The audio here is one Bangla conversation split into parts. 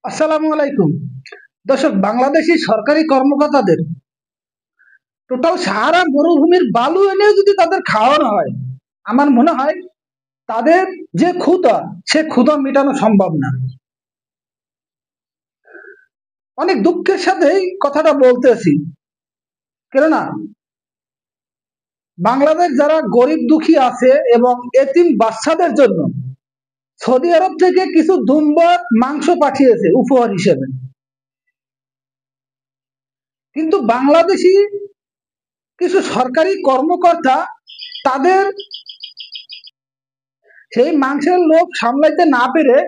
আসসালামু আলাইকুম। দর্শক, বাংলাদেশি সরকারি কর্মকর্তাদের টোটাল সাহারা মরুভূমির বালু এনেও যদি তাদের খাওয়ানো হয়, আমার মনে হয় তাদের যে ক্ষুধা, সে ক্ষুধা মেটানো সম্ভব না। অনেক দুঃখের সাথেই কথাটা বলতেছি, কেননা বাংলাদেশ যারা গরিব দুঃখী আছে এবং এতিম বাচ্চাদের জন্য সৌদি আরব থেকে কিছু দুম্বার মাংস পাঠিয়েছে উপহার হিসেবে। কিন্তু বাংলাদেশি কিছু সরকারি কর্মকর্তা তাদের সেই মাংসের লোভ সামলাইতে না পেরে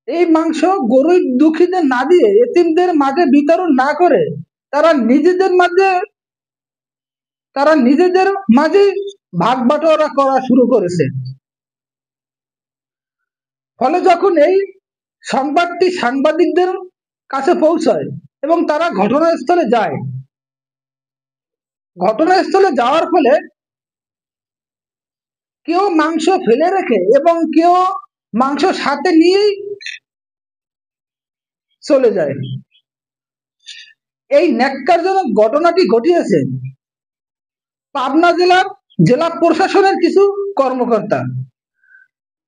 এই মাংস গরিব দুঃখীদের না দিয়ে এতিমদের মাঝে বিতরণ না করে তারা নিজেদের মাঝে তারা নিজেদের মাঝে ভাগ বাটোয়ারা করা শুরু করেছে। ফলে যখন এই সংবাদটি সাংবাদিকদের কাছে পৌঁছায় এবং তারা ঘটনাস্থলে যায়, ঘটনাস্থলে যাওয়ার ফলে কেউ মাংস ফেলে রেখে এবং কেউ মাংস সাথে নিয়েই চলে যায়। এই ন্যাক্কারজনক ঘটনাটি ঘটিয়েছে পাবনা জেলার জেলা প্রশাসনের কিছু কর্মকর্তা।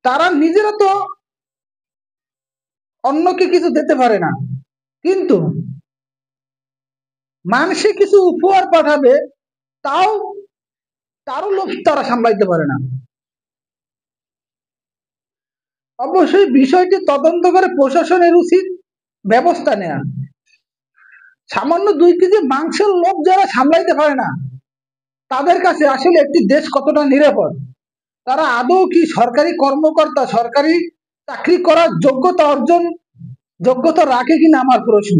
তারা নিজেরা তো অন্যকে কিছু দিতে পারে না, কিন্তু মানুষে কিছু উপহার পাঠাবে, তাও তারও লোভ তারা সামলাইতে পারে না। অবশ্যই বিষয়টি তদন্ত করে প্রশাসনের উচিত ব্যবস্থা নেওয়া। সামান্য 2 কেজি মাংসের লোভ যারা সামলাইতে পারে না, তাদের কাছে আসলে একটি দেশ কতটা নিরাপদ, তারা আদৌ কি সরকারি কর্মকর্তা, সরকারি চাকরি করার যোগ্যতা রাখে কিনা, আমার প্রশ্ন।